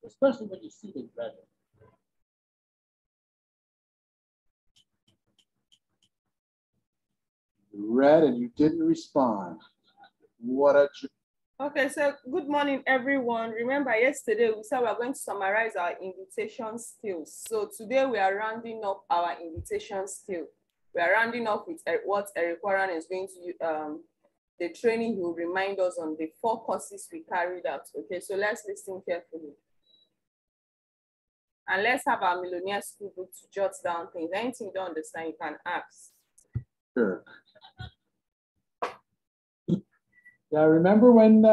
especially when you see they read it. You read and you didn't respond. What a jerk. Okay, so good morning, everyone. Remember, yesterday we said we are going to summarize our invitation skills. So today we are rounding up our invitation skill. We are rounding up with what Eric Warren is going to the training he will remind us on the 4 courses we carried out. Okay, so let's listen carefully. And let's have our millionaire school book to jot down things. Anything you don't understand, you can ask. Sure. Yeah, remember when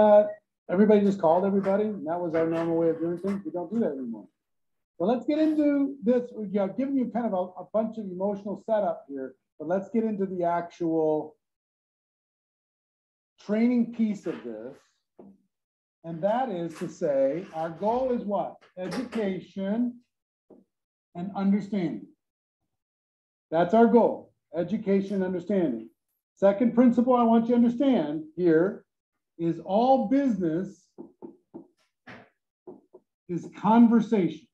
everybody just called everybody? And that was our normal way of doing things. We don't do that anymore. Well, let's get into this. I've given you kind of a bunch of emotional setup here, but let's get into the actual training piece of this. And that is to say, our goal is what? Education and understanding. That's our goal, education and understanding. Second principle I want you to understand here is all business is conversation.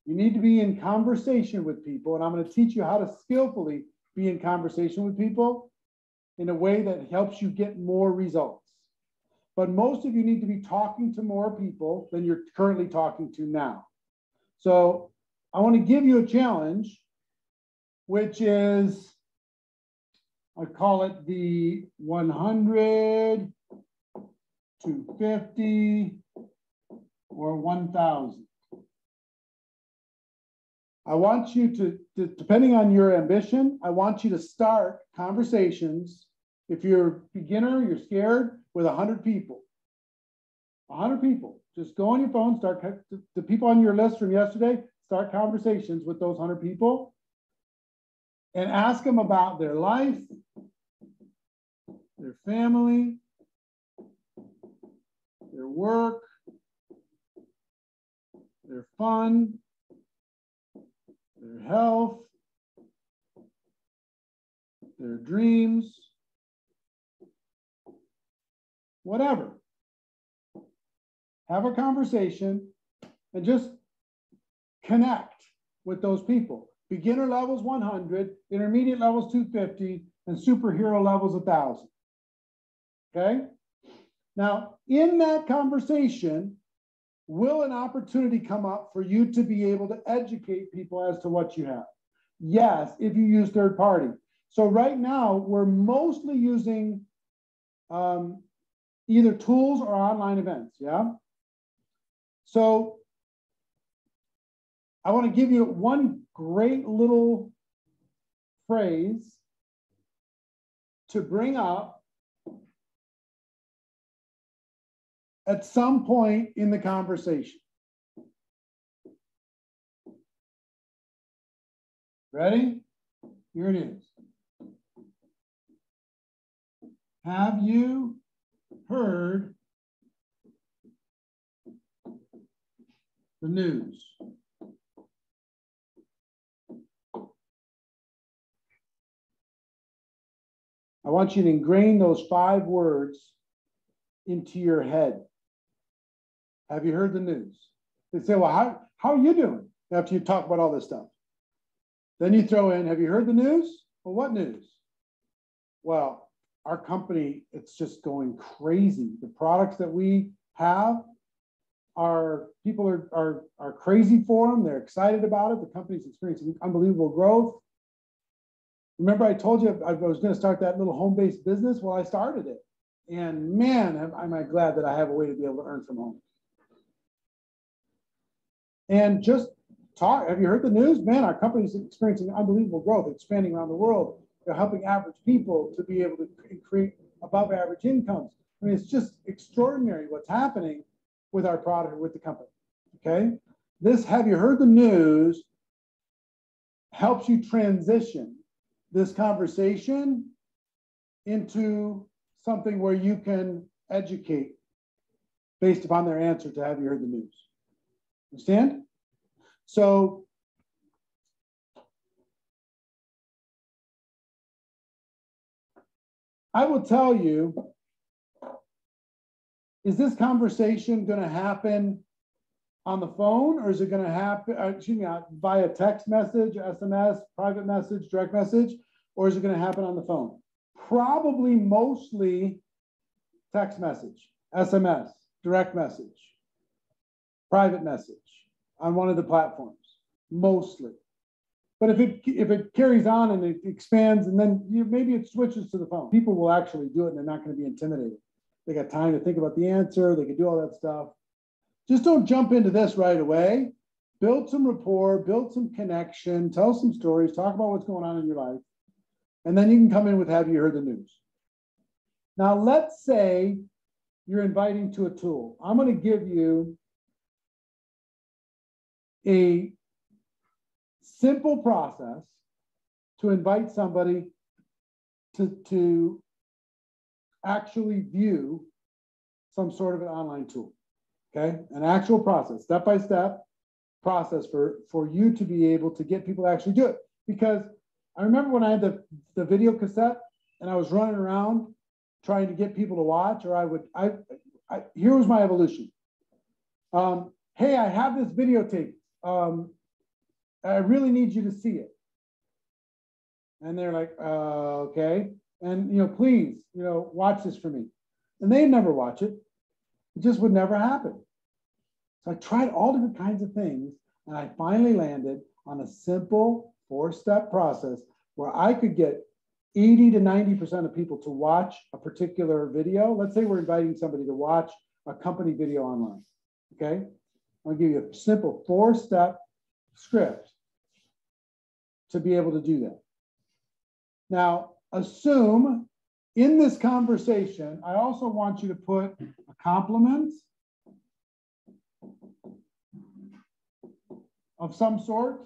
You need to be in conversation with people, and I'm going to teach you how to skillfully be in conversation with people in a way that helps you get more results. But most of you need to be talking to more people than you're currently talking to now. So I want to give you a challenge, which is, I call it the 100, 250, or 1,000. I want you to, depending on your ambition, I want you to start conversations. If you're a beginner, you're scared, with 100 people. 100 people. Just go on your phone, start the people on your list from yesterday, start conversations with those 100 people and ask them about their life, their family, their work, their fun, their health, their dreams, whatever. Have a conversation and just connect with those people. Beginner levels 100, intermediate levels 250, and superhero levels 1,000. Okay? Now, in that conversation, will an opportunity come up for you to be able to educate people as to what you have? Yes, if you use third party. So right now, we're mostly using either tools or online events, yeah? So I want to give you one great little phrase to bring up at some point in the conversation. Ready? Here it is. Have you heard the news? I want you to ingrain those 5 words into your head. Have you heard the news? They say, well, how are you doing after you talk about all this stuff? Then you throw in, have you heard the news? Well, what news? Well, our company, it's just going crazy. The products that we have, people are crazy for them. They're excited about it. The company's experiencing unbelievable growth. Remember I told you I was going to start that little home-based business? Well, I started it. And man, am I glad that I have a way to be able to earn from home. And just talk. Have you heard the news? Man, our company's experiencing unbelievable growth, expanding around the world. They're helping average people to be able to create above average incomes. I mean, it's just extraordinary what's happening with our product, with the company, okay? This, have you heard the news, helps you transition this conversation into something where you can educate based upon their answer to have you heard the news. Understand? So I will tell you, is this conversation going to happen on the phone, or is it going to happen, via text message, SMS, private message, direct message, or is it going to happen on the phone? Probably mostly text message, SMS, direct message, private message on one of the platforms, mostly. But if it carries on and it expands, and then maybe it switches to the phone, people will actually do it and they're not going to be intimidated. They got time to think about the answer. They can do all that stuff. Just don't jump into this right away. Build some rapport, build some connection, tell some stories, talk about what's going on in your life. And then you can come in with, have you heard the news? Now, let's say you're inviting to a tool. I'm going to give you a simple process to invite somebody to actually view some sort of an online tool, okay? An actual process, step-by-step process for you to be able to get people to actually do it. Because I remember when I had the video cassette and I was running around trying to get people to watch, or here was my evolution. Hey, I have this videotape. I really need you to see it. And they're like, okay. And, please, watch this for me. And they'd never watch it. It just would never happen. So I tried all different kinds of things, and I finally landed on a simple 4-step process where I could get 80 to 90% of people to watch a particular video. Let's say we're inviting somebody to watch a company video online, okay? I'll give you a simple 4-step script to be able to do that. Now, assume in this conversation, I also want you to put a compliment of some sort.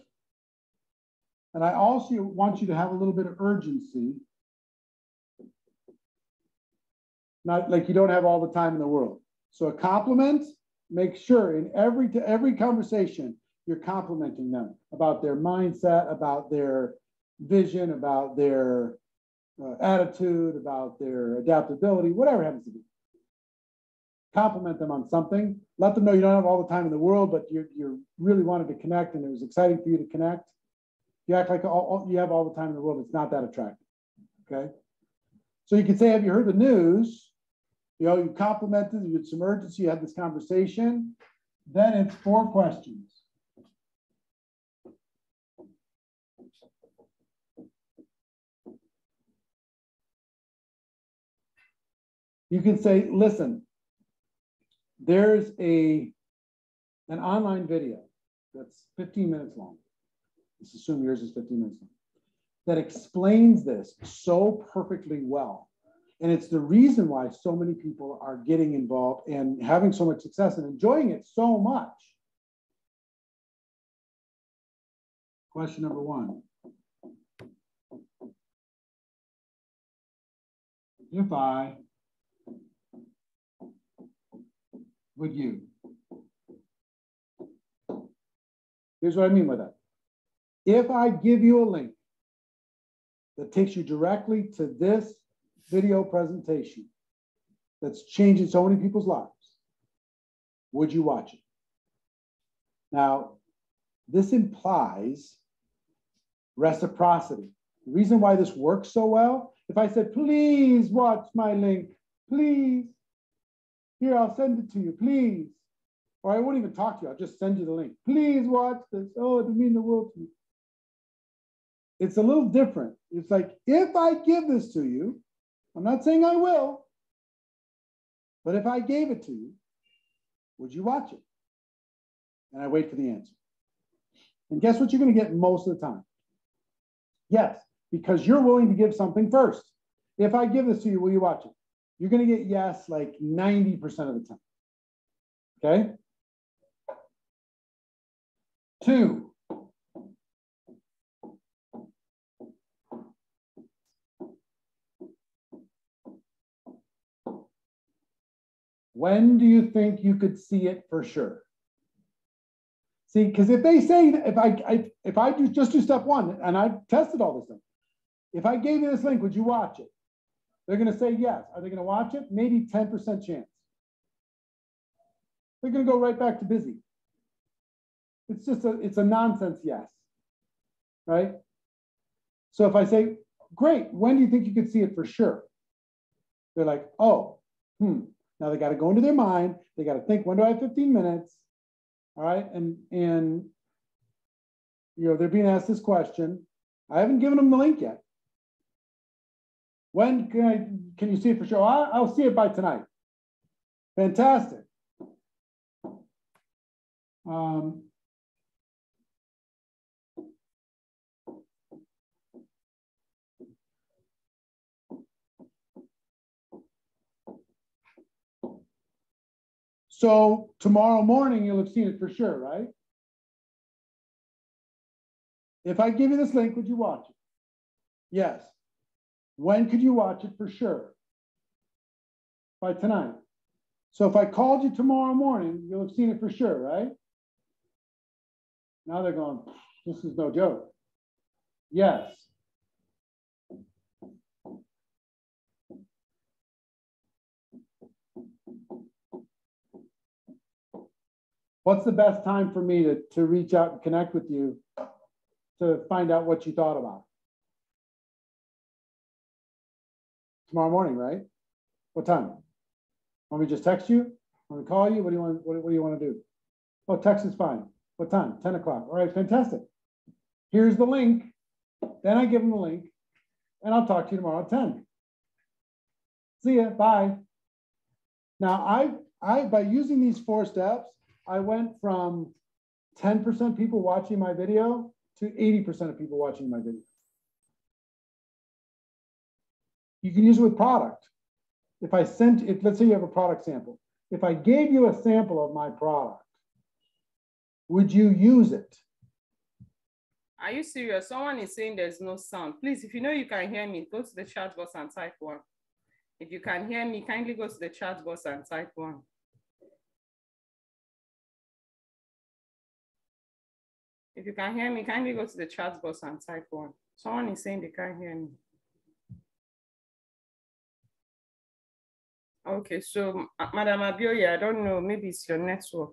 And I also want you to have a little bit of urgency. Not like you don't have all the time in the world. So a compliment, make sure in every conversation, you're complimenting them about their mindset, about their vision, about their attitude, about their adaptability, whatever it happens to be. Compliment them on something. Let them know you don't have all the time in the world, but you really wanted to connect and it was exciting for you to connect. You act like you have all the time in the world. It's not that attractive, okay? So you can say, have you heard the news? You complimented, you had some urgency, you had this conversation. Then it's 4 questions. You can say, listen, there's an online video that's 15 minutes long. Let's assume yours is 15 minutes long, that explains this so perfectly well. And it's the reason why so many people are getting involved and having so much success and enjoying it so much. Question number 1. If I would you? Here's what I mean by that. If I give you a link that takes you directly to this video presentation that's changing so many people's lives, would you watch it? Now, this implies reciprocity. The reason why this works so well, if I said, please watch my link, please, here, I'll send it to you, please. Or I won't even talk to you, I'll just send you the link. Please watch this. Oh, it would mean the world to me. It's a little different. It's like, if I give this to you, I'm not saying I will, but if I gave it to you, would you watch it? And I wait for the answer. And guess what you're going to get most of the time? Yes, because you're willing to give something first. If I give this to you, will you watch it? You're going to get yes like 90% of the time. Okay? 2. When do you think you could see it for sure? See, because if they say, if I just do step 1, and I've tested all this stuff, if I gave you this link, would you watch it? They're going to say yes. Are they going to watch it? Maybe 10% chance. They're going to go right back to busy. It's a nonsense yes, right? So if I say, great, when do you think you could see it for sure? They're like, oh, Now they got to go into their mind. They got to think, when do I have 15 minutes? All right, and they're being asked this question. I haven't given them the link yet. When can you see it for sure? I'll see it by tonight. Fantastic. So tomorrow morning, you'll have seen it for sure, right? If I give you this link, would you watch it? Yes. When could you watch it for sure? By tonight. So if I called you tomorrow morning, you'll have seen it for sure, right? Now they're going, this is no joke. Yes. What's the best time for me to reach out and connect with you to find out what you thought about? Tomorrow morning, right? What time? Want me to just text you? Want me to call you? What do you want to do? Oh, text is fine. What time? 10 o'clock. All right, fantastic. Here's the link. Then I give them the link, and I'll talk to you tomorrow at 10. See ya. Bye. Now, I by using these 4 steps, I went from 10% people watching my video to 80% of people watching my video. You can use it with product. If I sent it, let's say you have a product sample. If I gave you a sample of my product, would you use it? Are you serious? Someone is saying there's no sound. Please, if you know you can hear me, go to the chat box and type 1. If you can hear me, kindly go to the chat box and type 1. If you can hear me, kindly go to the chat box and type 1. Someone is saying they can't hear me. Okay, so Madam Abioye, I don't know, maybe it's your network.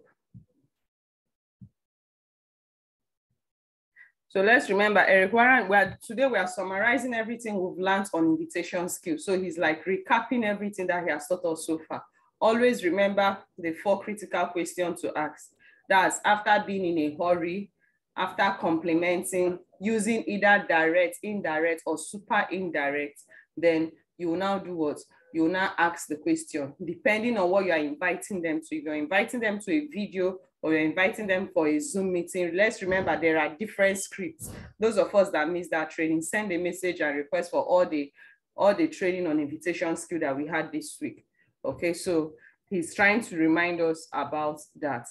So let's remember, Eric Warren, today we are summarizing everything we've learned on invitation skills. So he's like recapping everything that he has taught us so far. Always remember the 4 critical questions to ask. That's after being in a hurry, after complimenting, using either direct, indirect, or super indirect, then you will now do what? You will now ask the question, depending on what you are inviting them to. If you're inviting them to a video or you're inviting them for a Zoom meeting, let's remember there are different scripts. Those of us that missed that training, send a message and request for all the training on invitation skill that we had this week. Okay, so he's trying to remind us about that.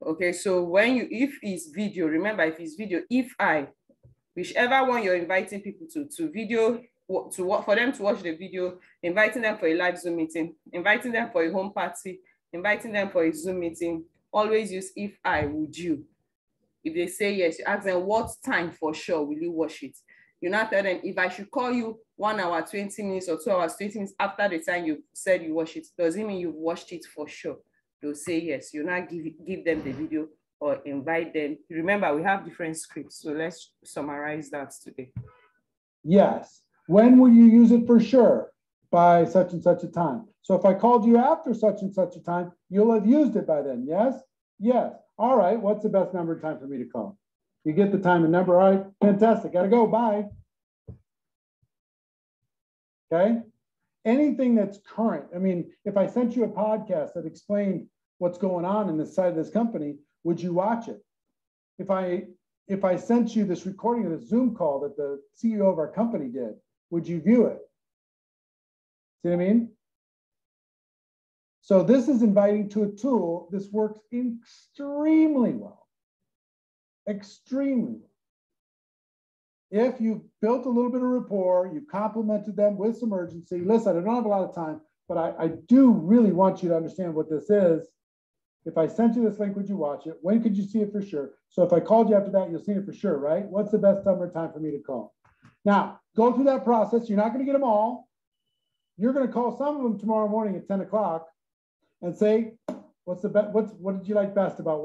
Okay, so if it's video, remember if it's video, whichever one you're inviting people to video, for them to watch the video, inviting them for a live Zoom meeting, inviting them for a home party, inviting them for a Zoom meeting, always use if I, would you. If they say yes, you ask them what time for sure will you watch it. You now tell them, if I should call you 1 hour, 20 minutes or 2 hours, 20 minutes after the time you said you watch it, does it mean you've watched it for sure? They'll say yes. You now give them the video or invite them. Remember, we have different scripts. So let's summarize that today. Yes. When will you use it for sure? By such and such a time. So if I called you after such and such a time, you'll have used it by then. Yes? Yes. All right. What's the best number and time for me to call? You get the time and number. All right. Fantastic. Got to go. Bye. Okay. Anything that's current. I mean, if I sent you a podcast that explained what's going on in this side of this company, would you watch it? If I sent you this recording of the Zoom call that the CEO of our company did, would you view it? See what I mean? So this is inviting to a tool. This works extremely well. Extremely well. If you've built a little bit of rapport, you complimented them with some urgency. Listen, I don't have a lot of time, but I do really want you to understand what this is. If I sent you this link, would you watch it? When could you see it for sure? So if I called you after that, you'll see it for sure, right? What's the best number and time for me to call? Now, go through that process. You're not going to get them all. You're going to call some of them tomorrow morning at 10 o'clock and say, what did you like best about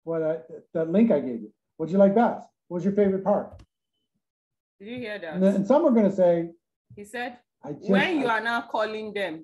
that link I gave you? What did you like best? What was your favorite part? Did you hear that? And some are going to say, he said, when you are now calling them,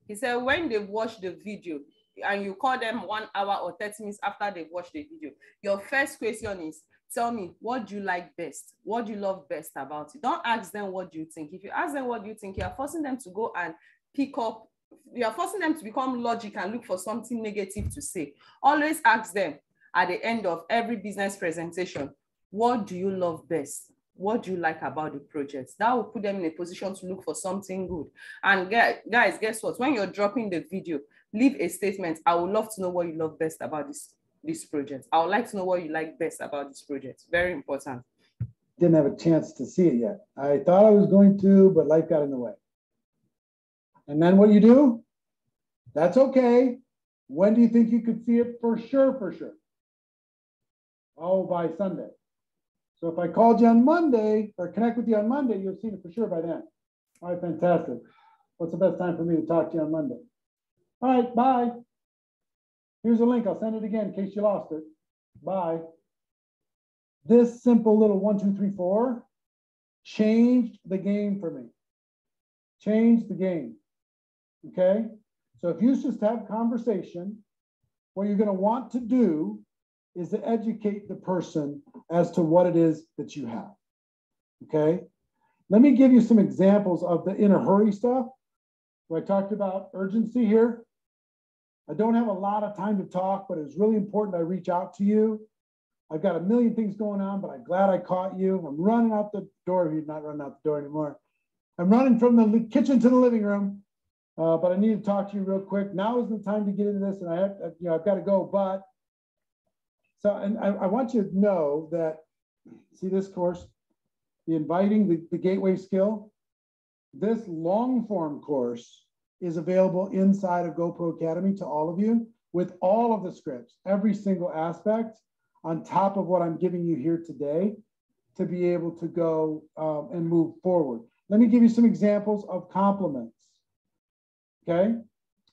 he said, when they've watched the video and you call them 1 hour or 30 minutes after they've watched the video, your first question is, tell me, what do you like best? What do you love best about it? Don't ask them what do you think. If you ask them what do you think, you are forcing them to go and pick up, you are forcing them to become logical and look for something negative to say. Always ask them at the end of every business presentation, what do you love best? What do you like about the project? That will put them in a position to look for something good. And guys, guess what? When you're dropping the video, leave a statement. I would love to know what you love best about this project. I would like to know what you like best about this project. Very important. Didn't have a chance to see it yet. I thought I was going to, but life got in the way. And then what you do? That's okay. When do you think you could see it for sure, for sure? Oh, by Sunday. So if I called you on Monday or connect with you on Monday, you'll see it for sure by then. All right, fantastic. What's the best time for me to talk to you on Monday? All right, bye. Here's a link. I'll send it again in case you lost it. Bye. This simple little 1, 2, 3, 4 changed the game for me. Changed the game. Okay? So if you just have conversation, what you're going to want to do is to educate the person as to what it is that you have. Okay? Let me give you some examples of the in a hurry stuff. Where I talked about urgency here. I don't have a lot of time to talk, but it's really important I reach out to you. I've got a million things going on, but I'm glad I caught you. I'm running out the door. You're not running out the door anymore. I'm running from the kitchen to the living room, but I need to talk to you real quick. Now is the time to get into this, and I've got to go. But so, and I want you to know that. See this course, the inviting, the gateway skill. This long form course is available inside of GoPro Academy to all of you with all of the scripts, every single aspect on top of what I'm giving you here today to be able to go and move forward. Let me give you some examples of compliments. Okay,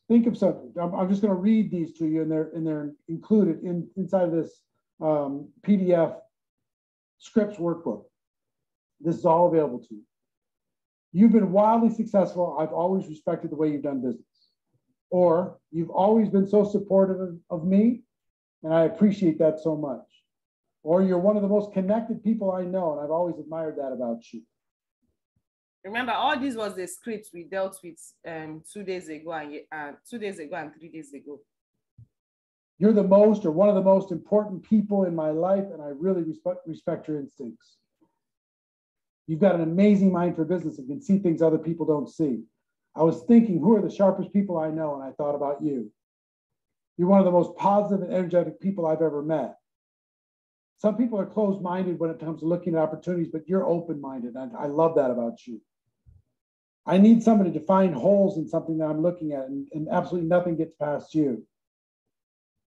think of something. I'm just going to read these to you, and they're included inside of this PDF scripts workbook. This is all available to you. You've been wildly successful. I've always respected the way you've done business. Or you've always been so supportive of me, and I appreciate that so much. Or you're one of the most connected people I know, and I've always admired that about you. Remember, all this was the script we dealt with 2 days ago and 2 days ago and 3 days ago. You're the most or one of the most important people in my life, and I really respect your instincts. You've got an amazing mind for business and can see things other people don't see. I was thinking, who are the sharpest people I know? And I thought about you. You're one of the most positive and energetic people I've ever met. Some people are closed-minded when it comes to looking at opportunities, but you're open-minded. And I love that about you. I need somebody to find holes in something that I'm looking at, and absolutely nothing gets past you.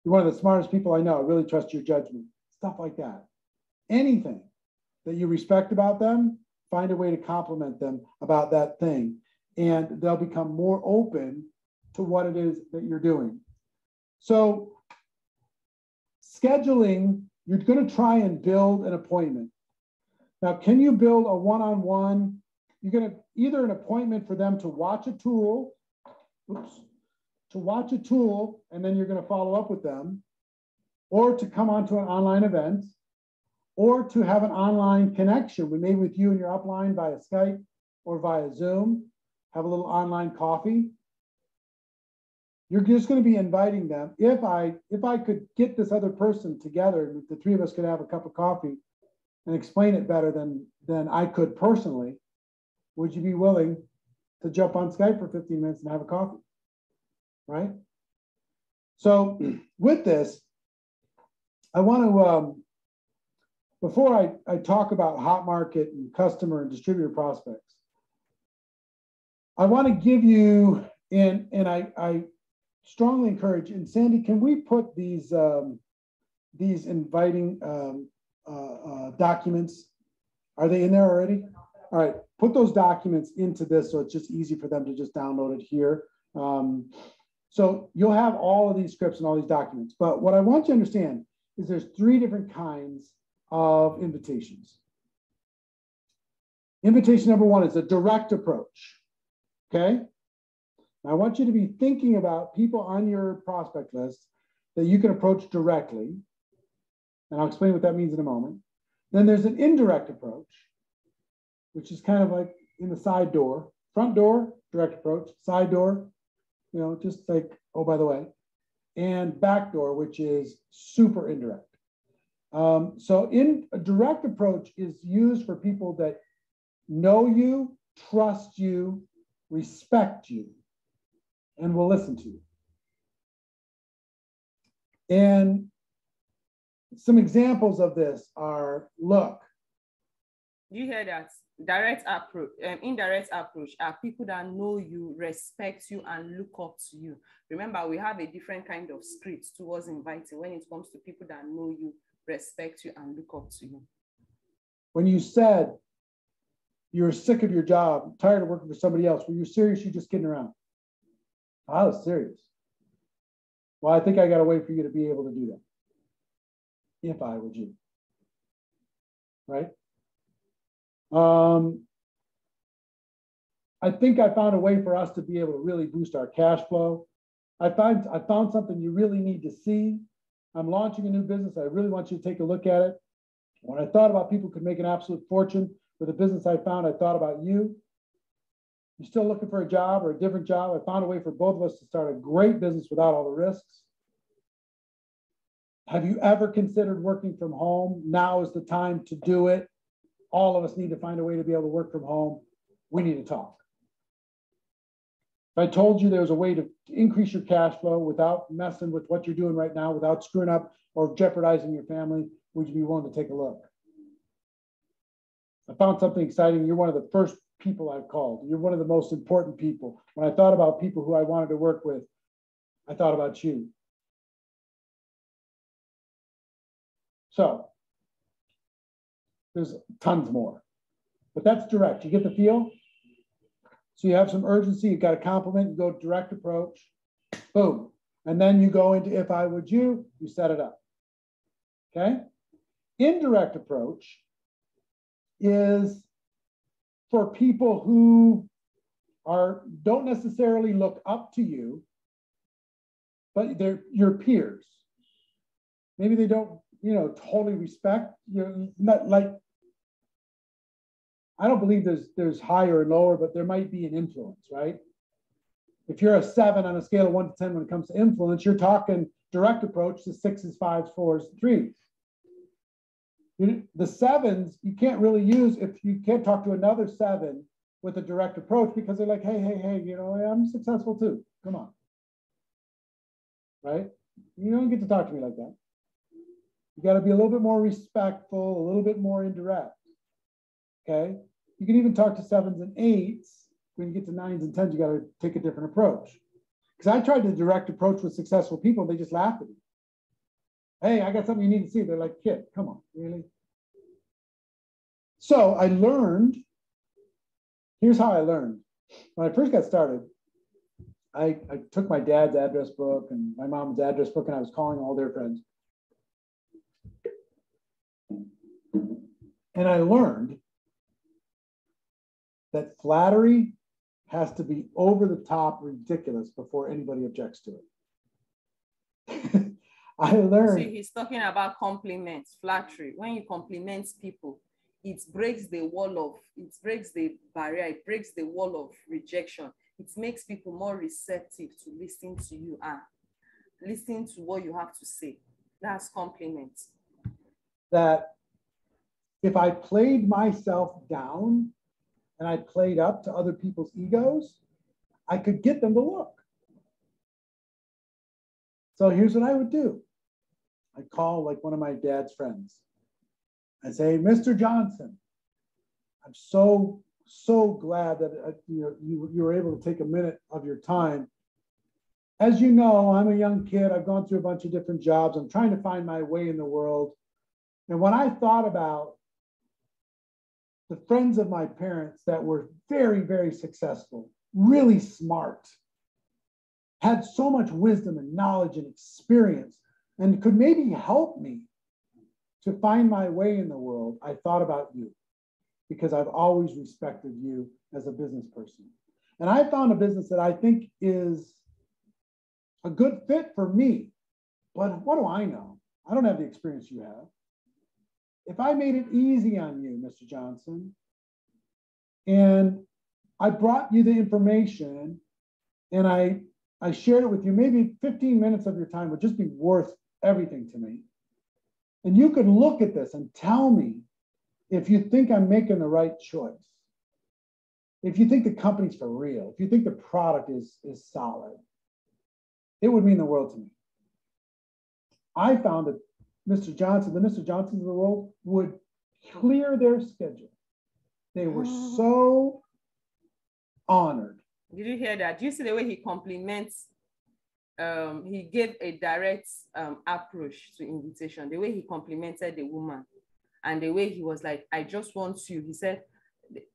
You're one of the smartest people I know. I really trust your judgment. Stuff like that. Anything that you respect about them, find a way to compliment them about that thing, and they'll become more open to what it is that you're doing. So scheduling, you're going to try and build an appointment. Now, can you build a one-on-one? You're going to either an appointment for them to watch a tool, and then you're going to follow up with them, or to come onto an online event, or to have an online connection. We may with you and your upline via Skype or via Zoom, have a little online coffee. You're just going to be inviting them. If I could get this other person together, and the three of us could have a cup of coffee and explain it better than I could personally, would you be willing to jump on Skype for 15 minutes and have a coffee? Right? So with this, I want to, before I talk about hot market and customer and distributor prospects, I want to give you, and I strongly encourage, and Sandy, can we put these inviting documents, are they in there already? All right, put those documents into this so it's just easy for them to just download it here. So you'll have all of these scripts and all these documents. But what I want you to understand is there's 3 different kinds of invitations. Invitation number 1 is a direct approach, okay? Now, I want you to be thinking about people on your prospect list that you can approach directly, and I'll explain what that means in a moment. Then there's an indirect approach, which is kind of like in the side door, front door, direct approach, side door, you know, just like, oh, by the way, and back door, which is super indirect. So in a direct approach is used for people that know you, trust you, respect you, and will listen to you. And some examples of this are, look. You hear that? Direct approach, indirect approach are people that know you, respect you, and look up to you. Remember, we have a different kind of script towards inviting when it comes to people that know you, respect you, and look up to you. When you said you're sick of your job, tired of working for somebody else, were you serious? You're just kidding around? I was serious. Well, I think I got a way for you to be able to do that. If I were you, right? I think I found a way for us to be able to really boost our cash flow. I found something you really need to see. I'm launching a new business. I really want you to take a look at it. When I thought about people who could make an absolute fortune with a business I found, I thought about you. You're still looking for a job or a different job. I found a way for both of us to start a great business without all the risks. Have you ever considered working from home? Now is the time to do it. All of us need to find a way to be able to work from home. We need to talk. If I told you there was a way to increase your cash flow without messing with what you're doing right now, without screwing up or jeopardizing your family, would you be willing to take a look? I found something exciting. You're one of the first people I've called. You're one of the most important people. When I thought about people who I wanted to work with, I thought about you. So there's tons more, but that's direct. You get the feel? So you have some urgency, you've got a compliment, you go direct approach, boom. And then you go into if I would you set it up, okay? Indirect approach is for people who don't necessarily look up to you, but they're your peers. Maybe they don't, totally respect, not like, I don't believe there's higher and lower, but there might be an influence, right? If you're a 7 on a scale of 1 to 10 when it comes to influence, you're talking direct approach to 6s, 5s, 4s, 3s. The 7s, you can't really use if you can't talk to another 7 with a direct approach because they're like, hey, I'm successful too. Come on. Right? You don't get to talk to me like that. You got to be a little bit more respectful, a little bit more indirect. Okay? You can even talk to 7s and 8s. When you get to 9s and 10s, you got to take a different approach. Because I tried the direct approach with successful people, they just laughed at me. Hey, I got something you need to see. They're like, kid, come on, really? So I learned, here's how I learned. When I first got started, I took my dad's address book and my mom's address book, and I was calling all their friends. And I learned that flattery has to be over the top ridiculous before anybody objects to it. I learned. See, he's talking about compliments, flattery. When you compliment people, it breaks the barrier, it breaks the wall of rejection. It makes people more receptive to listen to you and listen to what you have to say. That's compliments. That if I played myself down and I played up to other people's egos, I could get them to look. So here's what I would do. I'd call like one of my dad's friends. I'd say, Mr. Johnson, I'm so glad that you were able to take a minute of your time. As you know, I'm a young kid. I've gone through a bunch of different jobs. I'm trying to find my way in the world. And when I thought about the friends of my parents that were very, very successful, really smart, had so much wisdom and knowledge and experience, and could maybe help me to find my way in the world, I thought about you, because I've always respected you as a business person. And I found a business that I think is a good fit for me. But what do I know? I don't have the experience you have. If I made it easy on you, Mr. Johnson, and I brought you the information and I shared it with you, maybe 15 minutes of your time would just be worth everything to me. And you could look at this and tell me if you think I'm making the right choice, if you think the company's for real, if you think the product is solid, it would mean the world to me. I found that the Mr. Johnsons of the world would clear their schedule. They were so honored. Did you hear that? Do you see the way he compliments? He gave a direct approach to invitation, the way he complimented the woman, and the way he was like, I just want you. He said,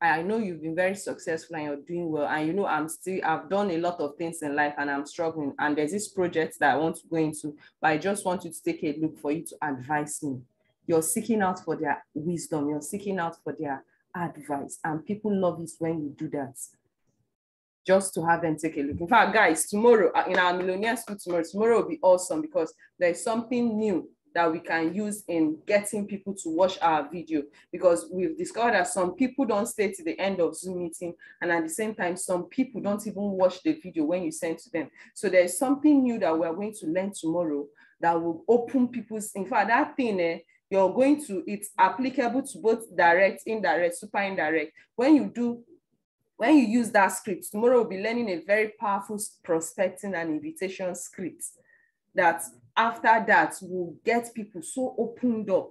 I know you've been very successful and you're doing well. And you know, I've done a lot of things in life and I'm struggling. And there's this project that I want to go into, but I just want you to take a look for you to advise me. You're seeking out for their wisdom. You're seeking out for their advice. And people love it when you do that. Just to have them take a look. In fact, guys, tomorrow in our Millionaire School tomorrow will be awesome because there's something new that we can use in getting people to watch our video, because we've discovered that some people don't stay to the end of Zoom meeting, and at the same time, some people don't even watch the video when you send to them. So there's something new that we're going to learn tomorrow that will open people's, in fact, that thing, you're going to, it's applicable to both direct, indirect, super indirect. When you use that script, tomorrow we'll be learning a very powerful prospecting and invitation script that after that will get people so opened up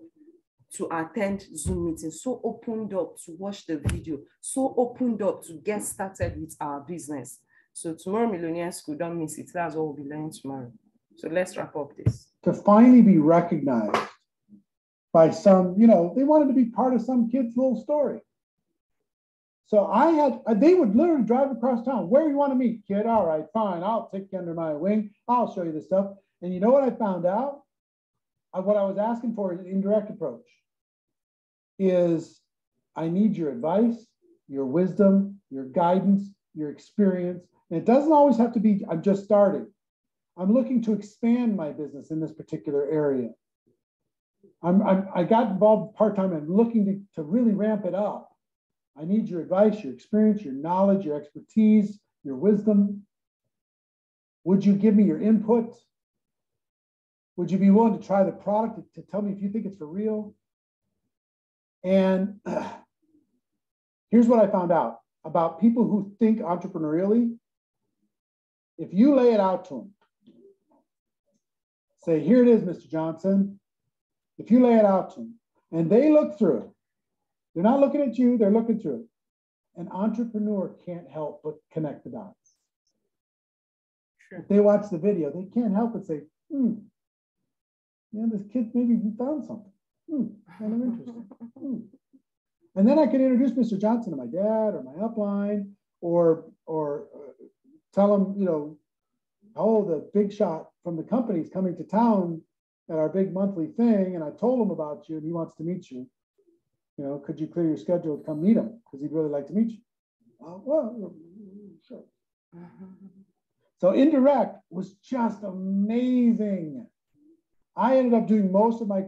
to attend Zoom meetings, so opened up to watch the video, so opened up to get started with our business. So tomorrow, Millionaire School, don't miss it. That's what we'll be learning tomorrow. So let's wrap up this. To finally be recognized by some, you know, they wanted to be part of some kid's little story. So they would literally drive across town. Where you want to meet, kid? All right, fine. I'll take you under my wing. I'll show you this stuff. And you know what I found out? What I was asking for in Indirect Approach is I need your advice, your wisdom, your guidance, your experience. And it doesn't always have to be, I'm just starting. I'm looking to expand my business in this particular area. I got involved part-time and looking to really ramp it up. I need your advice, your experience, your knowledge, your expertise, your wisdom. Would you give me your input? Would you be willing to try the product to tell me if you think it's for real? And here's what I found out about people who think entrepreneurially. If you lay it out to them, say, here it is, Mr. Johnson. If you lay it out to them and they look through it, they're not looking at you, they're looking through it. An entrepreneur can't help but connect the dots. Sure. If they watch the video, they can't help but say, yeah, this kid maybe found something. Kind of interesting. And then I can introduce Mr. Johnson to my dad or my upline, or tell him, you know, oh, the big shot from the company is coming to town at our big monthly thing, and I told him about you, and he wants to meet you. You know, could you clear your schedule to come meet him? Because he'd really like to meet you. Well, sure. So Indirect was just amazing. I ended up doing most of my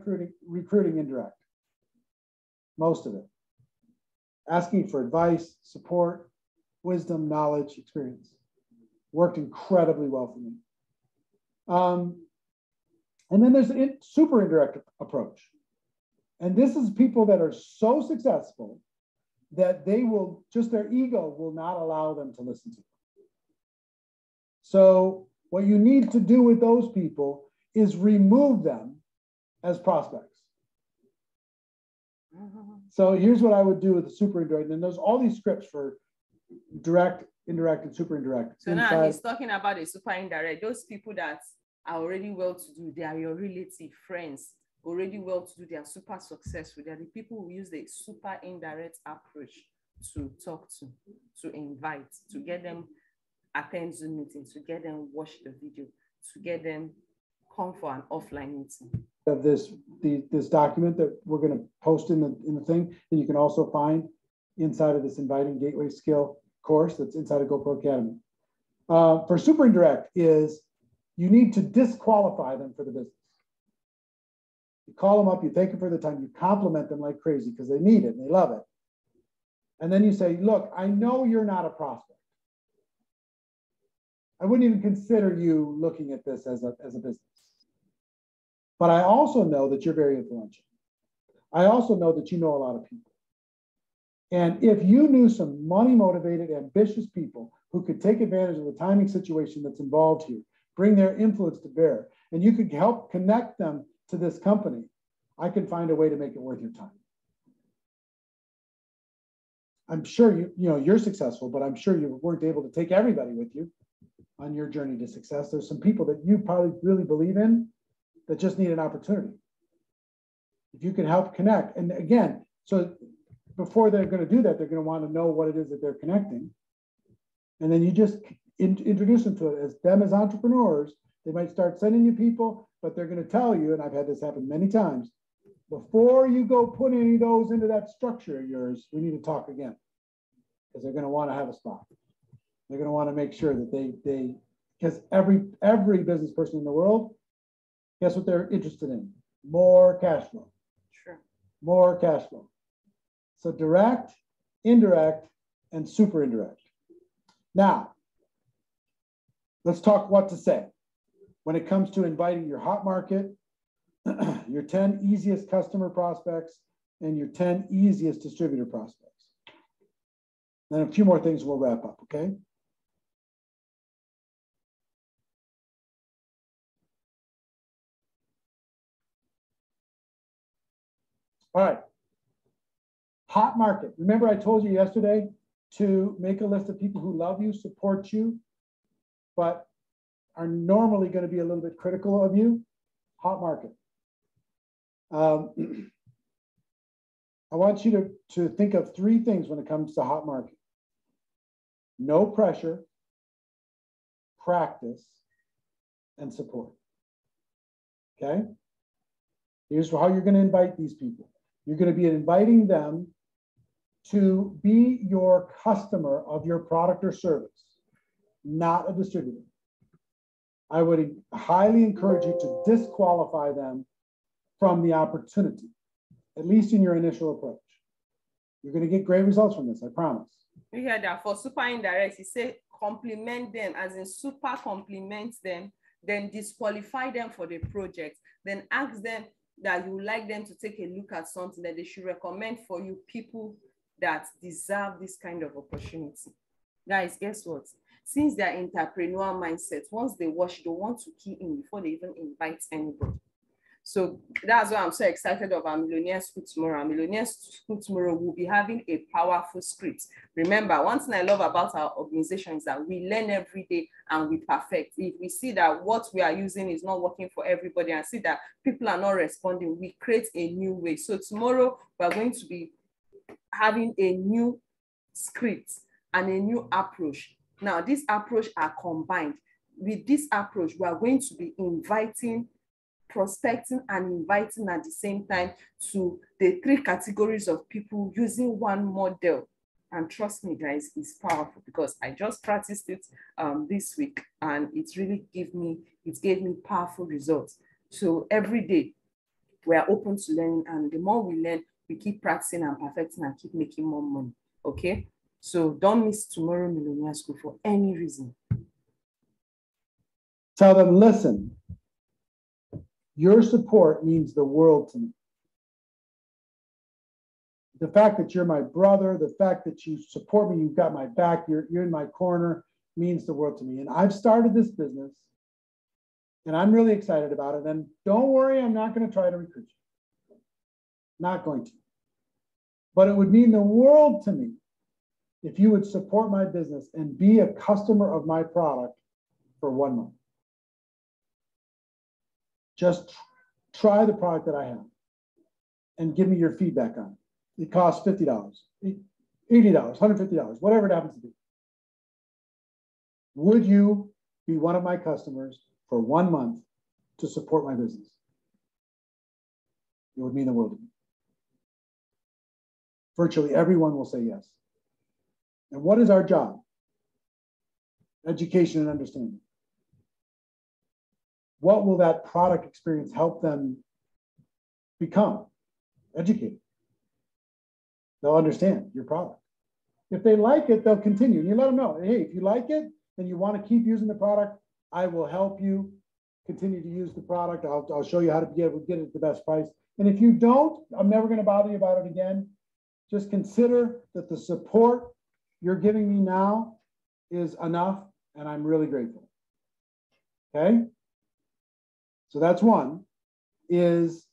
recruiting indirect, most of it. Asking for advice, support, wisdom, knowledge, experience. Worked incredibly well for me. And then there's a super indirect approach. And this is people that are so successful that they will, just their ego will not allow them to listen to them. So what you need to do with those people is remove them as prospects. So here's what I would do with the super indirect. And there's all these scripts for direct, indirect, and super indirect. So now he's talking about the super indirect. Those people that are already well-to-do, they are your relative friends. already well-to-do, they are super successful. They are the people who use the super indirect approach to talk to invite, to get them attend Zoom meetings, to get them watch the video, to get them come for an offline meeting. Of this document that we're going to post in the thing, and you can also find inside of this Inviting Gateway Skill course that's inside of GoPro Academy. For super indirect is you need to disqualify them for the business. You call them up, you thank them for the time, you compliment them like crazy because they need it and they love it. And then you say, look, I know you're not a prospect. I wouldn't even consider you looking at this as a business. But I also know that you're very influential. I also know that you know a lot of people. And if you knew some money-motivated, ambitious people who could take advantage of the timing situation that's involved here, bring their influence to bear, and you could help connect them to this company, I could find a way to make it worth your time. I'm sure you're successful, but I'm sure you weren't able to take everybody with you on your journey to success. There's some people that you probably really believe in that just need an opportunity. If you can help connect, and again, so before they're going to do that, they're going to want to know what it is that they're connecting. And then you just introduce them to it as them as entrepreneurs. They might start sending you people, but they're going to tell you, and I've had this happen many times, before you go put any of those into that structure of yours, we need to talk again, because they're going to want to have a spot. They're going to want to make sure that they because every business person in the world, guess what they're interested in? More cash flow. Sure. More cash flow. So direct, indirect, and super indirect. Now, let's talk what to say when it comes to inviting your hot market, your 10 easiest customer prospects, and your 10 easiest distributor prospects. Then a few more things we'll wrap up, okay? All right. Hot market. Remember I told you yesterday to make a list of people who love you, support you, but are normally going to be a little bit critical of you? Hot market. I want you to think of three things when it comes to hot market. No pressure, practice, and support. Okay? Here's how you're going to invite these people. You're going to be inviting them to be your customer of your product or service, not a distributor. I would highly encourage you to disqualify them from the opportunity, at least in your initial approach. You're going to get great results from this, I promise. You hear that for super indirect, he said compliment them, as in super compliment them, then disqualify them for the project, then ask them that you would like them to take a look at something that they should recommend for you, people that deserve this kind of opportunity. Guys, guess what? Since their entrepreneurial mindset, once they watch, they want to key in before they even invite anybody. So that's why I'm so excited of our Millionaire School tomorrow. Our Millionaire School tomorrow will be having a powerful script. Remember, one thing I love about our organization is that we learn every day and we perfect. If we see that what we are using is not working for everybody and see that people are not responding, we create a new way. So tomorrow we're going to be having a new script and a new approach. Now, this approach are combined. With this approach, we are going to be inviting, prospecting, and inviting at the same time to the three categories of people using one model. And trust me, guys, it's powerful because I just practiced it this week and it really gave me powerful results. So every day we are open to learning, and the more we learn, we keep practicing and perfecting and keep making more money. Okay? So don't miss tomorrow Millionaire School for any reason. Tell them, listen, your support means the world to me. The fact that you're my brother, the fact that you support me, you've got my back, you're in my corner, means the world to me. And I've started this business, and I'm really excited about it. And don't worry, I'm not going to try to recruit you. Not going to. But it would mean the world to me if you would support my business and be a customer of my product for 1 month. Just try the product that I have and give me your feedback on it. It costs $50, $80, $150, whatever it happens to be. Would you be one of my customers for 1 month to support my business? It would mean the world to me. Virtually everyone will say yes. And what is our job? Education and understanding. What will that product experience help them become? Educated. They'll understand your product. If they like it, they'll continue. And you let them know, hey, if you like it and you want to keep using the product, I will help you continue to use the product. I'll show you how to be able to get it at the best price. And if you don't, I'm never going to bother you about it again. Just consider that the support you're giving me now is enough, and I'm really grateful. Okay? So that's one, is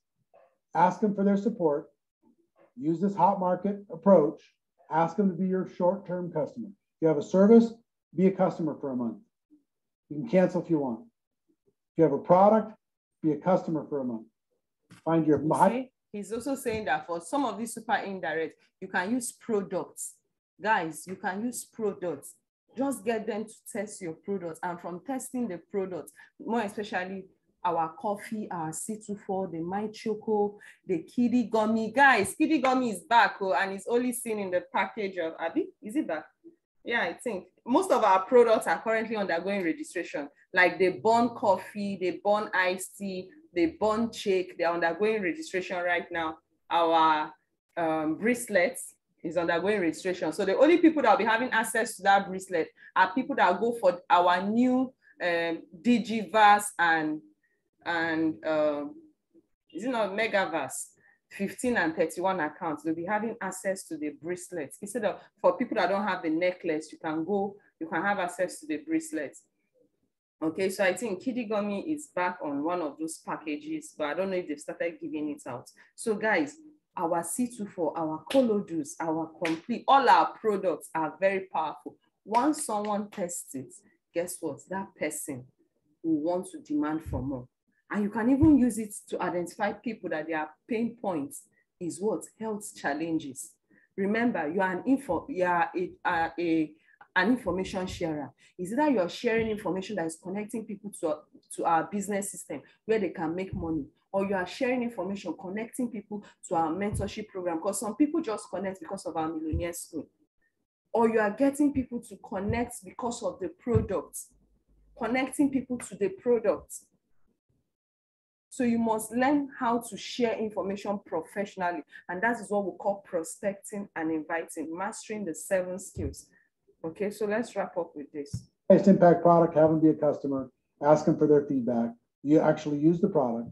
ask them for their support. Use this hot market approach. Ask them to be your short-term customer. If you have a service, be a customer for a month. You can cancel if you want. If you have a product, be a customer for a month. Find your... He's also saying that for some of these super indirect, you can use products. Guys, you can use products. Just get them to test your products. And from testing the products, more especially our coffee, our C24, the My Choco, the Kiddie Gummy. Guys, Kiddie Gummy is back, and it's only seen in the package of Abby. Is it back? Yeah, I think. Most of our products are currently undergoing registration. Like the Born Coffee, the Born Iced Tea, the Born Shake, they're undergoing registration right now. Our bracelets is undergoing registration. So the only people that will be having access to that bracelet are people that go for our new Digiverse and is it not Megaverse 15 and 31 accounts. They'll be having access to the bracelets. Instead of, for people that don't have the necklace, you can have access to the bracelets. Okay, so I think Kiddie Gummy is back on one of those packages, but I don't know if they've started giving it out. So guys, our C24, our Colodus, our Complete, all our products are very powerful. Once someone tests it, guess what? That person will want to demand for more. And you can even use it to identify people that their pain points is what? Health challenges. Remember, you are an information sharer. Is it that you're sharing information that is connecting people to our business system where they can make money? Or you are sharing information connecting people to our mentorship program? Because some people just connect because of our millionaire school. Or you are getting people to connect because of the product, connecting people to the product. So you must learn how to share information professionally. And that is what we call prospecting and inviting, mastering the 7 skills. Okay, so let's wrap up with this. Highest impact product, have them be a customer, ask them for their feedback. You actually use the product.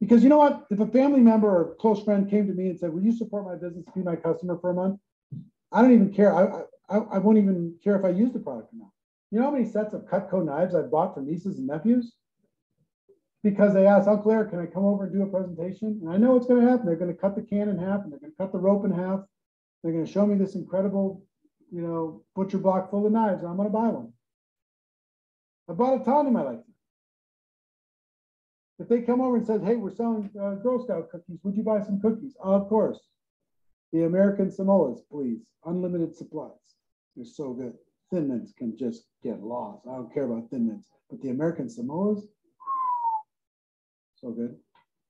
Because you know what? If a family member or close friend came to me and said, will you support my business, be my customer for a month? I don't even care. I won't even care if I use the product or not. You know how many sets of Cutco knives I've bought for nieces and nephews? Because they asked, Uncle Eric, can I come over and do a presentation? And I know what's going to happen. They're going to cut the can in half, and they're going to cut the rope in half. They're going to show me this incredible, butcher block full of knives, and I'm going to buy one. I bought a ton in my lifetime. If they come over and says, hey, we're selling Girl Scout cookies, would you buy some cookies? Of course. The American Samoas, please. Unlimited supplies. They're so good. Thin Mints can just get lost. I don't care about Thin Mints. But the American Samoas, so good.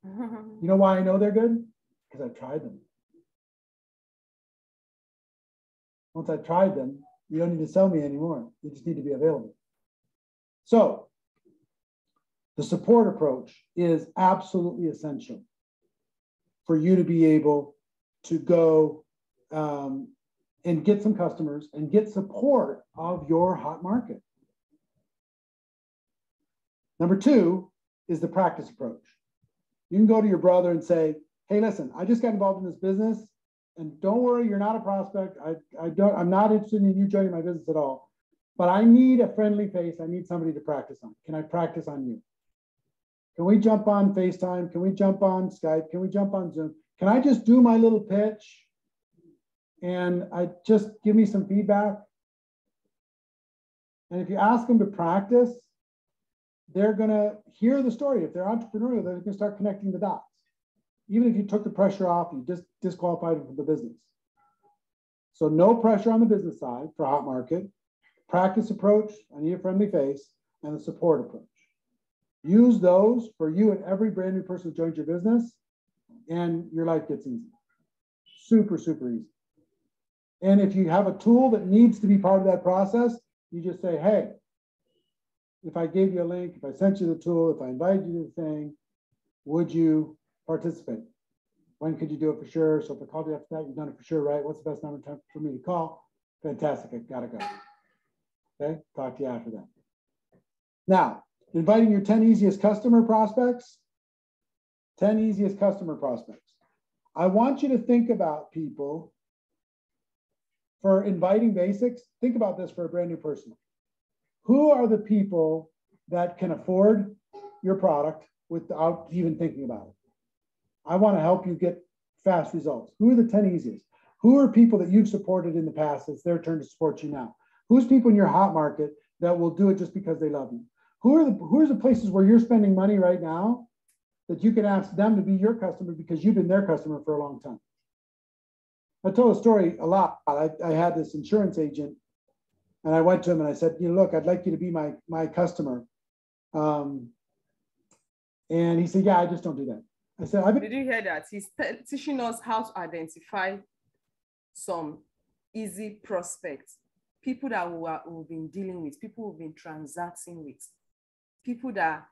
You know why I know they're good? Because I've tried them. Once I've tried them, you don't need to sell me anymore. You just need to be available. So the support approach is absolutely essential for you to be able to go and get some customers and get support of your hot market. Number 2 is the practice approach. You can go to your brother and say, hey, listen, I just got involved in this business, and don't worry, you're not a prospect. I'm not interested in you joining my business at all, but I need a friendly face. I need somebody to practice on. Can I practice on you? Can we jump on FaceTime? Can we jump on Skype? Can we jump on Zoom? Can I just do my little pitch and just give me some feedback? And if you ask them to practice, they're going to hear the story. If they're entrepreneurial, they're going to start connecting the dots. Even if you took the pressure off, you just disqualified them from the business. So no pressure on the business side for hot market, practice approach, I need a friendly face, and the support approach. Use those for you and every brand new person who joins your business, and your life gets easy. Super, super easy. And if you have a tool that needs to be part of that process, you just say, hey, if I gave you a link, if I sent you the tool, if I invited you to the thing, would you participate? When could you do it for sure? So if I called you after that, you've done it for sure, right? What's the best number for me to call? Fantastic, I gotta go. Okay, talk to you after that. Now, inviting your 10 easiest customer prospects. 10 easiest customer prospects. I want you to think about people for inviting basics. Think about this for a brand new person. Who are the people that can afford your product without even thinking about it? I want to help you get fast results. Who are the 10 easiest? Who are people that you've supported in the past? It's their turn to support you now. Who's people in your hot market that will do it just because they love you? Who are the places where you're spending money right now that you can ask them to be your customer because you've been their customer for a long time? I told a story a lot. I had this insurance agent, and I went to him and I said, look, I'd like you to be my customer. And he said, yeah, I just don't do that. I said, did you hear that? He's teaching us how to identify some easy prospects, people that we've been dealing with, people we've been transacting with, people that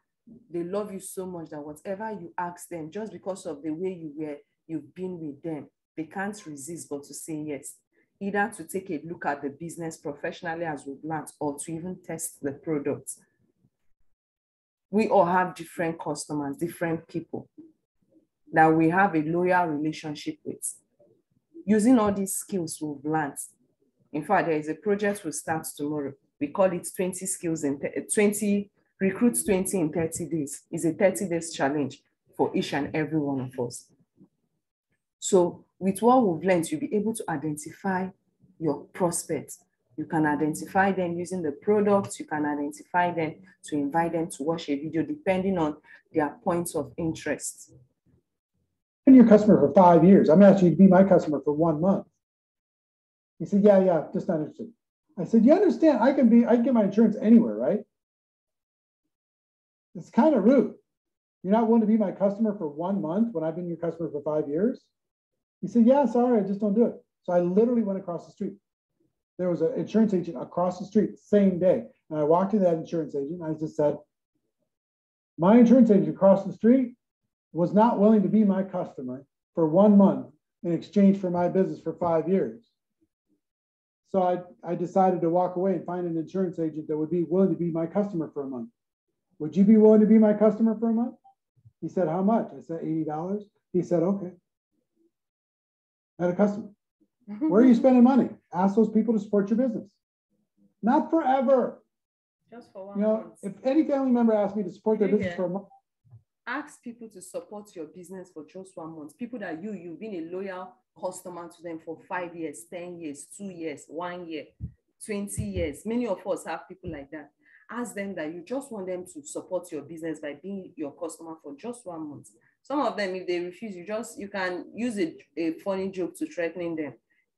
they love you so much that whatever you ask them, just because of the way you've been with them, they can't resist but to say yes, either to take a look at the business professionally as we've learned or to even test the product. We all have different customers, different people that we have a loyal relationship with. Using all these skills we've learned. In fact, there is a project we'll start tomorrow. We call it 20 skills in 20, recruits 20 in 30 days. It's a 30 days challenge for each and every one of us. So with what we've learned, you'll be able to identify your prospects. You can identify them using the products. You can identify them to invite them to watch a video depending on their points of interest. I've been your customer for 5 years. I'm asking you to be my customer for 1 month. He said, yeah, just not interested. I said, you understand, I can get my insurance anywhere, right? It's kind of rude. You're not willing to be my customer for 1 month when I've been your customer for 5 years? He said, yeah, sorry, I just don't do it. So I literally went across the street. There was an insurance agent across the street, same day. And I walked to that insurance agent and I just said, my insurance agent across the street was not willing to be my customer for 1 month in exchange for my business for 5 years. So I decided to walk away and find an insurance agent that would be willing to be my customer for a month. Would you be willing to be my customer for a month? He said, how much? I said, $80. He said, okay. I had a customer. Where are you spending money? Ask those people to support your business. Not forever. Just for 1 month. If any family member asked me to support their business for a month. Ask people to support your business for just 1 month. People that you've been a loyal customer to them for 5 years, 10 years, 2 years, 1 year, 20 years. Many of us have people like that. Ask them that you just want them to support your business by being your customer for just 1 month. Some of them, if they refuse, you can use a funny joke to threatening them.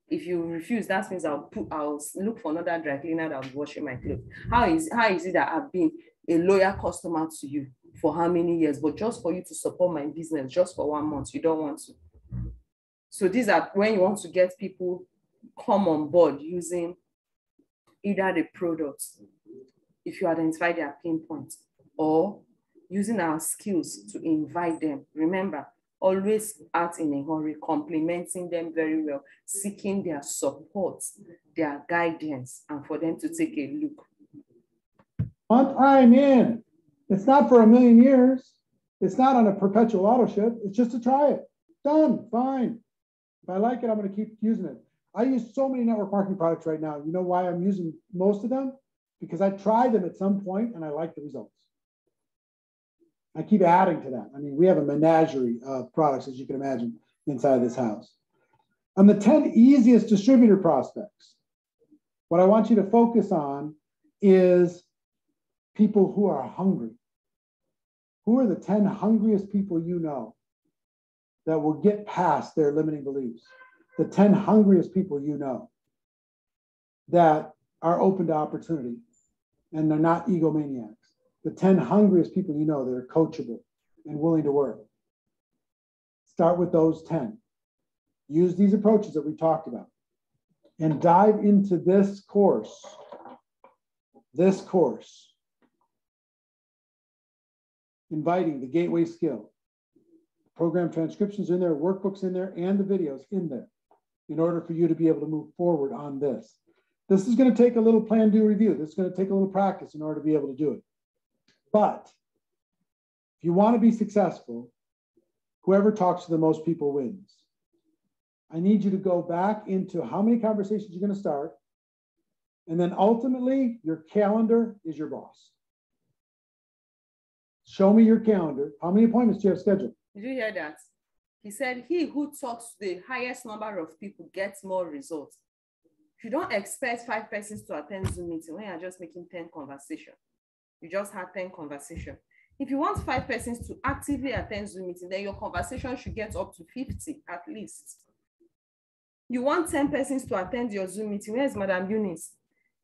If you refuse, that means I'll look for another dry cleaner that will wash my clothes. How is it that I've been a loyal customer to you for how many years, but just for you to support my business just for 1 month, you don't want to? So these are when you want to get people come on board using either the products, if you identify their pain points, or using our skills to invite them. Remember, always act in a hurry, complimenting them very well, seeking their support, their guidance, and for them to take a look. One time in. It's not for 1,000,000 years. It's not on a perpetual auto ship. It's just to try it. Done, fine. If I like it, I'm going to keep using it. I use so many network marketing products right now. You know why I'm using most of them? Because I tried them at some point and I like the results. I keep adding to that. I mean, we have a menagerie of products, as you can imagine, inside of this house. On the 10 easiest distributor prospects, what I want you to focus on is people who are hungry. Who are the 10 hungriest people you know that will get past their limiting beliefs? The 10 hungriest people you know that are open to opportunity and they're not egomaniacs. The 10 hungriest people you know that are coachable and willing to work. Start with those 10. Use these approaches that we talked about and dive into this course. Inviting the gateway skill. Program transcriptions in there, workbooks in there, and the videos in there in order for you to be able to move forward on this. This is going to take a little plan, do, review. This is going to take a little practice in order to be able to do it. But if you want to be successful, whoever talks to the most people wins. I need you to go back into how many conversations you're going to start. And then ultimately, your calendar is your boss. Show me your calendar. How many appointments do you have scheduled? Did you hear that? He said, he who talks to the highest number of people gets more results. You don't expect 5 persons to attend Zoom meeting when you're just making 10 conversations. You just had 10 conversations. If you want 5 persons to actively attend Zoom meeting, then your conversation should get up to 50 at least. You want 10 persons to attend your Zoom meeting. Where's Madam Eunice?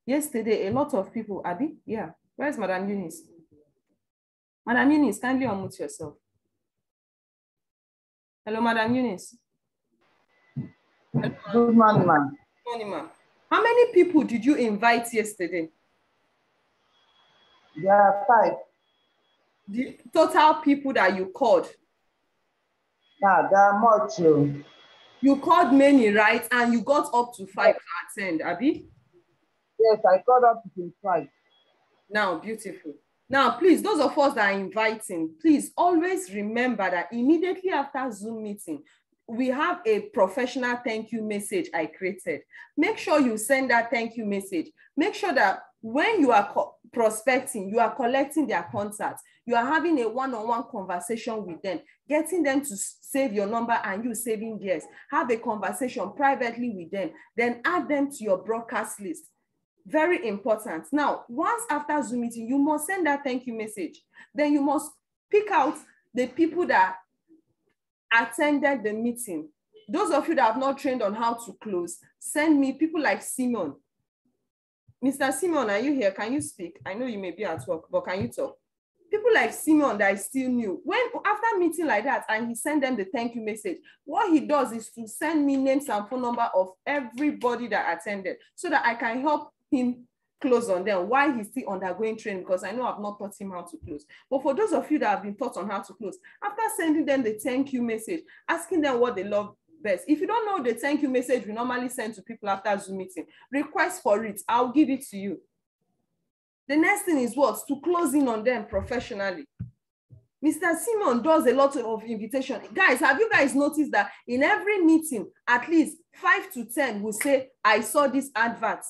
Yesterday, a lot of people, Abby? Yeah. Where's Madam Eunice? Madam Eunice, kindly unmute yourself. Hello, Madam Eunice. Good morning, ma'am. Good morning, ma'am. How many people did you invite yesterday? There are 5. The total people that you called? Yeah, there are more too. You called many, right? And you got up to 5 to attend, Abby? Yes, I called up to 5. Now, beautiful. Now, please, those of us that are inviting, please always remember that immediately after Zoom meeting, we have a professional thank you message I created. Make sure you send that thank you message. Make sure that when you are prospecting, you are collecting their contacts, you are having a one-on-one conversation with them, getting them to save your number and you saving theirs. Have a conversation privately with them, then add them to your broadcast list. Very important. Now, once after Zoom meeting, you must send that thank you message. Then you must pick out the people that attended the meeting. Those of you that have not trained on how to close, send me people like Simon. Mr. Simon, are you here? Can you speak? I know you may be at work, but can you talk? People like Simon that is still new. When after meeting like that and he send them the thank you message, what he does is to send me names and phone number of everybody that attended so that I can help him close on them while he's still undergoing training, because I know I've not taught him how to close. But for those of you that have been taught on how to close, after sending them the thank you message, asking them what they love best. If you don't know the thank you message we normally send to people after Zoom meeting, request for it. I'll give it to you. The next thing is what? To close in on them professionally. Mr. Simon does a lot of invitation. Guys, have you guys noticed that in every meeting, at least 5 to 10 will say, I saw this advert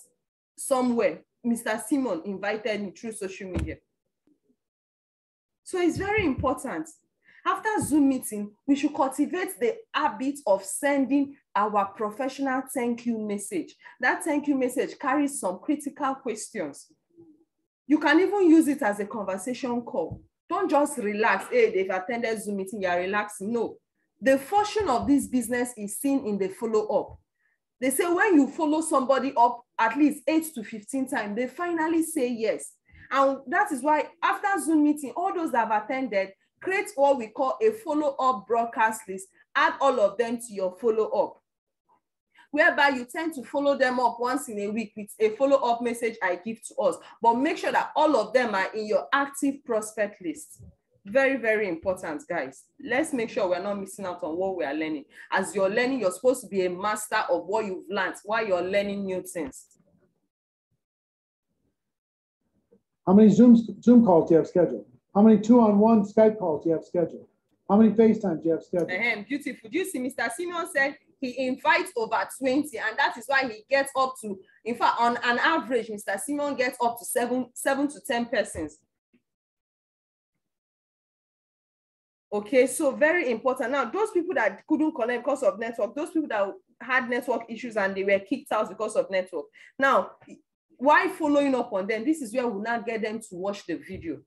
somewhere. Mr. Simon invited me through social media. So it's very important. After Zoom meeting, we should cultivate the habit of sending our professional thank you message. That thank you message carries some critical questions. You can even use it as a conversation call. Don't just relax. Hey, they've attended Zoom meeting, you're relaxing. No. The function of this business is seen in the follow-up. They say when you follow somebody up at least 8 to 15 times, they finally say yes. And that is why after Zoom meeting, all those that have attended, create what we call a follow-up broadcast list. Add all of them to your follow-up, whereby you tend to follow them up once in a week with a follow-up message I give to us. But make sure that all of them are in your active prospect list. Very, very important, guys. Let's make sure we're not missing out on what we are learning. As you're learning, you're supposed to be a master of what you've learned while you're learning new things. How many Zoom calls do you have scheduled? How many 2-on-1 Skype calls do you have scheduled? How many FaceTimes do you have scheduled? Beautiful. Do you see Mr. Simon said he invites over 20, and that is why he gets up to, in fact, on an average, Mr. Simon gets up to 7 to 10 persons. Okay, so very important. Now, those people that couldn't connect because of network, those people that had network issues and they were kicked out because of network. Now, why following up on them? This is where we'll now get them to watch the video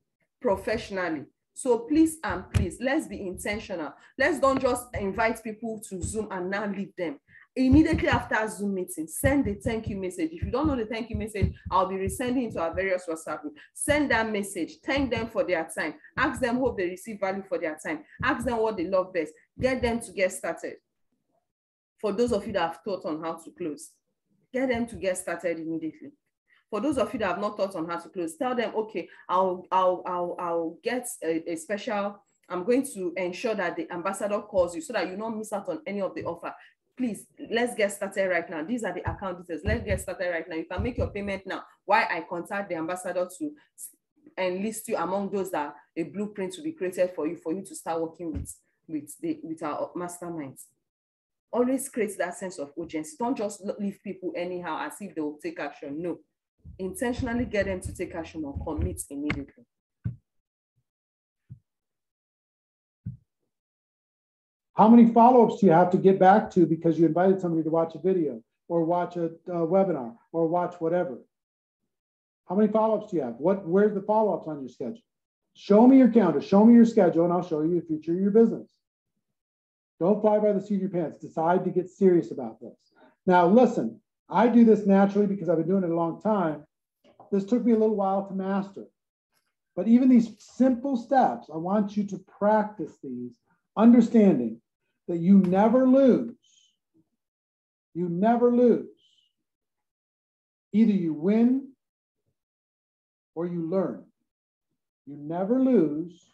professionally. So please and please, let's be intentional. Let's don't just invite people to Zoom and now leave them. Immediately after Zoom meeting, send the thank you message. If you don't know the thank you message, I'll be resending it to our various WhatsApp group. Send that message. Thank them for their time. Ask them, hope they receive value for their time. Ask them what they love best. Get them to get started. For those of you that have thought on how to close, get them to get started immediately. For those of you that have not thought on how to close, tell them, okay, I'll get a special, I'm going to ensure that the ambassador calls you so that you don't miss out on any of the offer. Please, let's get started right now. These are the account details. Let's get started right now. You can make your payment now. Why I contact the ambassador to enlist you among those that a blueprint will be created for you to start working with our masterminds. Always create that sense of urgency. Don't just leave people anyhow as if they will take action. No. Intentionally get them to take action or commit immediately. How many follow-ups do you have to get back to because you invited somebody to watch a video or watch a webinar or watch whatever? How many follow-ups do you have? Where's the follow-ups on your schedule? Show me your calendar, show me your schedule, and I'll show you the future of your business. Don't fly by the seat of your pants. Decide to get serious about this. Now, listen, I do this naturally because I've been doing it a long time. This took me a little while to master. But even these simple steps, I want you to practice these, understanding that you never lose. You never lose. Either you win or you learn. You never lose.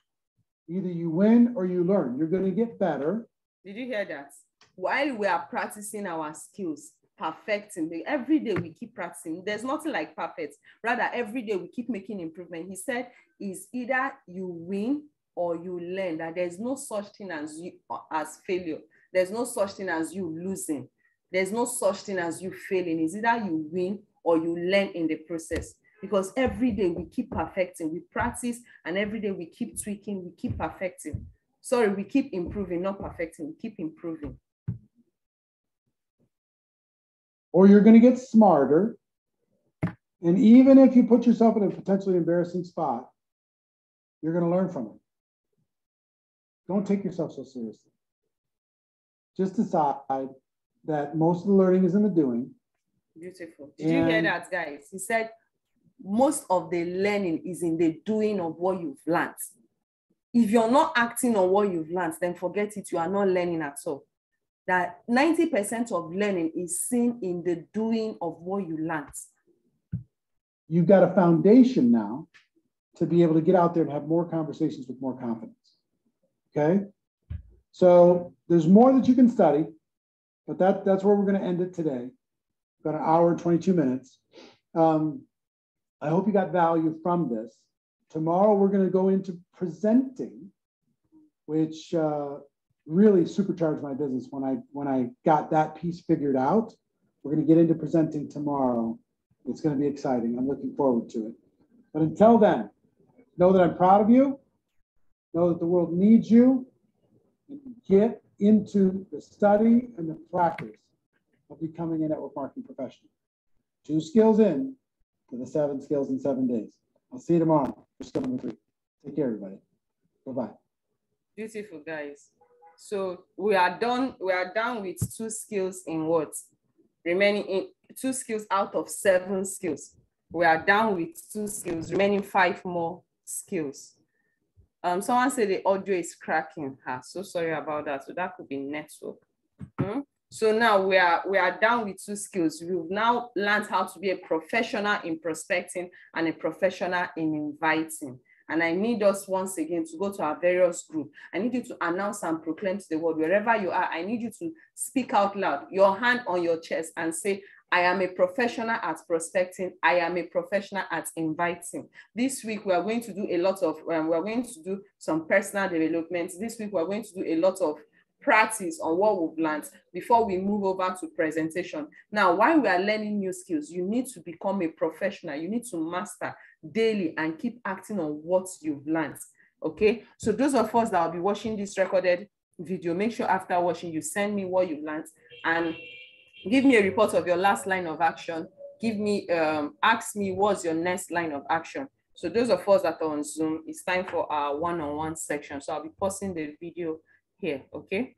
Either you win or you learn. You're going to get better. Did you hear that? While we are practicing our skills, perfecting, every day we keep practicing. There's nothing like perfect. Rather, every day we keep making improvement. He said, is either you win or you learn, that there's no such thing as failure. There's no such thing as you losing. There's no such thing as you failing. It's either you win or you learn in the process. Because every day we keep perfecting, we practice, and every day we keep tweaking, we keep perfecting. Sorry, we keep improving, not perfecting, we keep improving. Or you're going to get smarter. And even if you put yourself in a potentially embarrassing spot, you're going to learn from it. Don't take yourself so seriously. Just decide that most of the learning is in the doing. Beautiful. Did you hear that, guys? He said, most of the learning is in the doing of what you've learned. If you're not acting on what you've learned, then forget it. You are not learning at all. That 90% of learning is seen in the doing of what you learned. You've got a foundation now to be able to get out there and have more conversations with more confidence. Okay? So there's more that you can study, but that's where we're going to end it today. About an hour and 22 minutes. I hope you got value from this. Tomorrow we're going to go into presenting, which really supercharged my business when I got that piece figured out. We're going to get into presenting tomorrow. It's going to be exciting. I'm looking forward to it. But until then, know that I'm proud of you. Know that the world needs you. And get into the study and the practice of becoming a network marketing professional. 2 skills in to the 7 skills in 7 days. I'll see you tomorrow for skill number 3. Take care, everybody. Bye-bye. Beautiful, guys. So we are done. We are done with 2 skills in what? Remaining in 2 skills out of 7 skills. We are done with 2 skills, remaining 5 more skills. Someone said the audio is cracking. So sorry about that. So that could be network. So now we are done with 2 skills. We've now learned how to be a professional in prospecting and a professional in inviting. And I need us once again to go to our various group. I need you to announce and proclaim to the world, wherever you are, I need you to speak out loud, your hand on your chest, and say, I am a professional at prospecting. I am a professional at inviting. This week, we are going to do a lot of, we are going to do some personal development. This week, we are going to do a lot of practice on what we've learned before we move over to presentation. Now, while we are learning new skills, you need to become a professional. You need to master daily and keep acting on what you've learned. Okay, so those of us that will be watching this recorded video, make sure after watching you send me what you learned and give me a report of your last line of action. Give me, ask me what's your next line of action. So those of us that are on Zoom, it's time for our one-on-one section. So I'll be pausing the video here, okay?